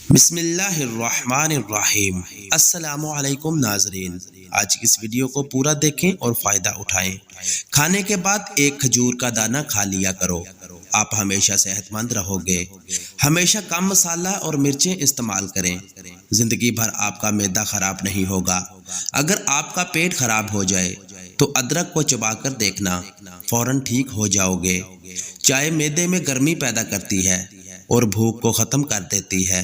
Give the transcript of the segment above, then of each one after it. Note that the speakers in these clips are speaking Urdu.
بسم اللہ الرحمن الرحیم۔ السلام علیکم ناظرین، آج کی اس ویڈیو کو پورا دیکھیں اور فائدہ اٹھائیں۔ کھانے کے بعد ایک کھجور کا دانہ کھا لیا کرو، آپ ہمیشہ صحت مند رہو گے۔ ہمیشہ کم مسالہ اور مرچیں استعمال کریں، زندگی بھر آپ کا معدہ خراب نہیں ہوگا۔ اگر آپ کا پیٹ خراب ہو جائے تو ادرک کو چبا کر دیکھنا، فوراً ٹھیک ہو جاؤ گے۔ چائے معدے میں گرمی پیدا کرتی ہے اور بھوک کو ختم کر دیتی ہے۔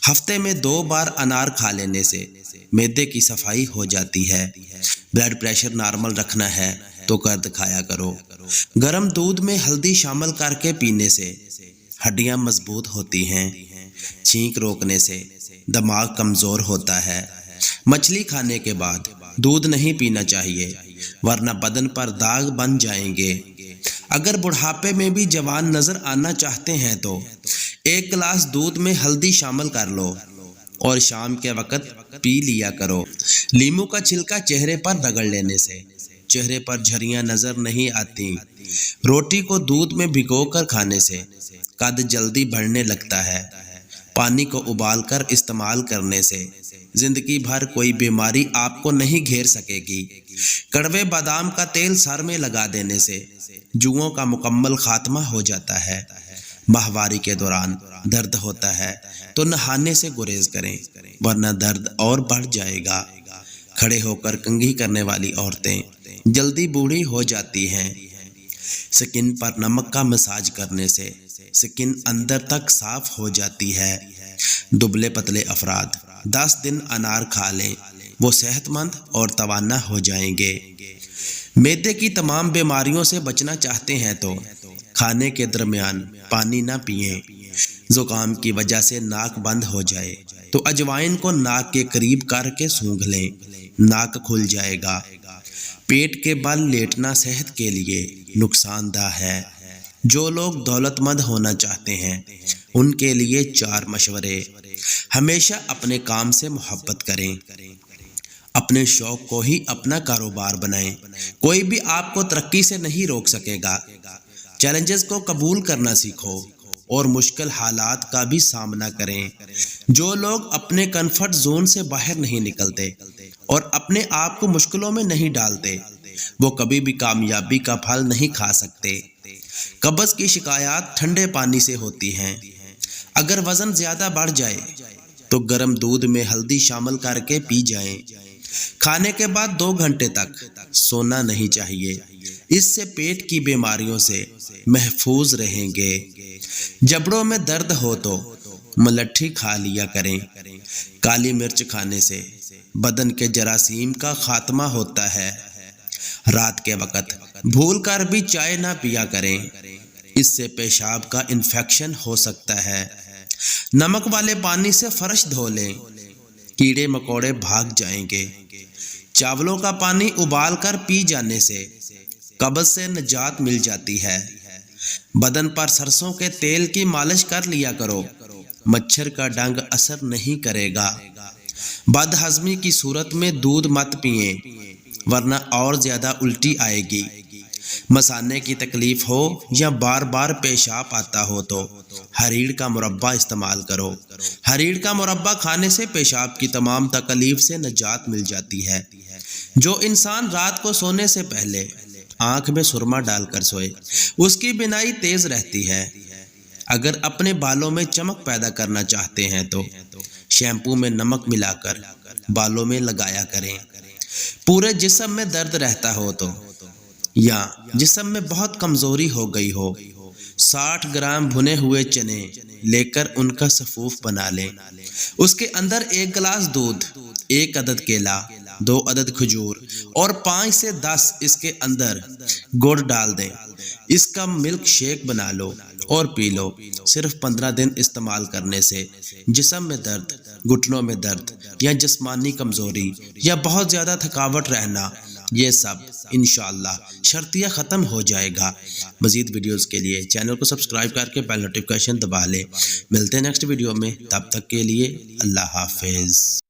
ہفتے میں 2 بار انار کھا لینے سے معدے کی صفائی ہو جاتی ہے۔ بلڈ پریشر نارمل رکھنا ہے تو کرد کھایا کرو۔ گرم دودھ میں ہلدی شامل کر کے پینے سے ہڈیاں مضبوط ہوتی ہیں۔ چھینک روکنے سے دماغ کمزور ہوتا ہے۔ مچھلی کھانے کے بعد دودھ نہیں پینا چاہیے ورنہ بدن پر داغ بن جائیں گے۔ اگر بڑھاپے میں بھی جوان نظر آنا چاہتے ہیں تو 1 گلاس دودھ میں ہلدی شامل کر لو اور شام کے وقت پی لیا کرو۔ لیموں کا چھلکا چہرے پر رگڑ لینے سے چہرے پر جھریاں نظر نہیں آتی۔ روٹی کو دودھ میں بھگو کر کھانے سے قد جلدی بڑھنے لگتا ہے۔ پانی کو ابال کر استعمال کرنے سے زندگی بھر کوئی بیماری آپ کو نہیں گھیر سکے گی۔ کڑوے بادام کا تیل سر میں لگا دینے سے جوؤں کا مکمل خاتمہ ہو جاتا ہے۔ ماہواری کے دوران درد ہوتا ہے تو نہانے سے گریز کریں ورنہ درد اور بڑھ جائے گا۔ کھڑے ہو کر کنگھی کرنے والی عورتیں جلدی بوڑھی ہو جاتی ہیں۔ سکن پر نمک کا مساج کرنے سے سکن اندر تک صاف ہو جاتی ہے۔ دبلے پتلے افراد 10 دن انار کھا لیں، وہ صحت مند اور توانا ہو جائیں گے۔ معدے کی تمام بیماریوں سے بچنا چاہتے ہیں تو کھانے کے درمیان پانی نہ پئیں۔ زکام کی وجہ سے ناک بند ہو جائے تو اجوائن کو ناک کے قریب کر کے سونگھ لیں، ناک کھل جائے گا۔ پیٹ کے بل لیٹنا صحت کے لیے نقصان دہ ہے۔ جو لوگ دولت مند ہونا چاہتے ہیں ان کے لیے 4 مشورے۔ ہمیشہ اپنے کام سے محبت کریں، اپنے شوق کو ہی اپنا کاروبار بنائیں۔ کوئی بھی آپ کو ترقی سے نہیں روک سکے گا۔ چیلنجز کو قبول کرنا سیکھو اور مشکل حالات کا بھی سامنا کریں۔ جو لوگ اپنے کمفرٹ زون سے باہر نہیں نکلتے اور اپنے آپ کو مشکلوں میں نہیں ڈالتے، وہ کبھی بھی کامیابی کا پھل نہیں کھا سکتے۔ قبض کی شکایات ٹھنڈے پانی سے ہوتی ہیں۔ اگر وزن زیادہ بڑھ جائے تو گرم دودھ میں ہلدی شامل کر کے پی جائیں۔ کھانے کے بعد 2 گھنٹے تک سونا نہیں چاہیے، اس سے پیٹ کی بیماریوں سے محفوظ رہیں گے۔ جبڑوں میں درد ہو تو ملٹھی کھا لیا کریں۔ کالی مرچ کھانے سے بدن کے جراثیم کا خاتمہ ہوتا ہے۔ رات کے وقت بھول کر بھی چائے نہ پیا کریں، اس سے پیشاب کا انفیکشن ہو سکتا ہے۔ نمک والے پانی سے فرش دھو لیں، کیڑے مکوڑے بھاگ جائیں گے۔ چاولوں کا پانی ابال کر پی جانے سے قبض سے نجات مل جاتی ہے۔ بدن پر سرسوں کے تیل کی مالش کر لیا کرو، مچھر کا ڈنگ اثر نہیں کرے گا۔ بد ہضمی کی صورت میں دودھ مت پئیں ورنہ اور زیادہ الٹی آئے گی۔ مثانے کی تکلیف ہو یا بار بار پیشاب آتا ہو تو ہریڑ کا مربع استعمال کرو۔ ہریڑ کا مربع کھانے سے پیشاب کی تمام تکلیف سے نجات مل جاتی ہے۔ جو انسان رات کو سونے سے پہلے آنکھ میں سرما ڈال کر سوئے اس کی بینائی تیز رہتی ہے۔ اگر اپنے بالوں میں چمک پیدا کرنا چاہتے ہیں تو شیمپو میں نمک ملا کر بالوں میں لگایا کریں۔ پورے جسم میں درد رہتا ہو تو یا جسم میں بہت کمزوری ہو گئی ہو، 60 گرام بھنے ہوئے چنے لے کر ان کا سفوف بنا لیں۔ اس کے اندر 1 گلاس دودھ، 1 عدد کیلا، 2 عدد کھجور اور 5 سے 10 اس کے اندر گڑ ڈال دیں۔ اس کا ملک شیک بنا لو اور پی لو۔ صرف 15 دن استعمال کرنے سے جسم میں درد، گھٹنوں میں درد یا جسمانی کمزوری یا بہت زیادہ تھکاوٹ رہنا، یہ سب انشاءاللہ شرطیہ ختم ہو جائے گا۔ مزید ویڈیوز کے لیے چینل کو سبسکرائب کر کے بیل نوٹیفیکیشن دبا لیں۔ ملتے ہیں نیکسٹ ویڈیو میں، تب تک کے لیے اللہ حافظ۔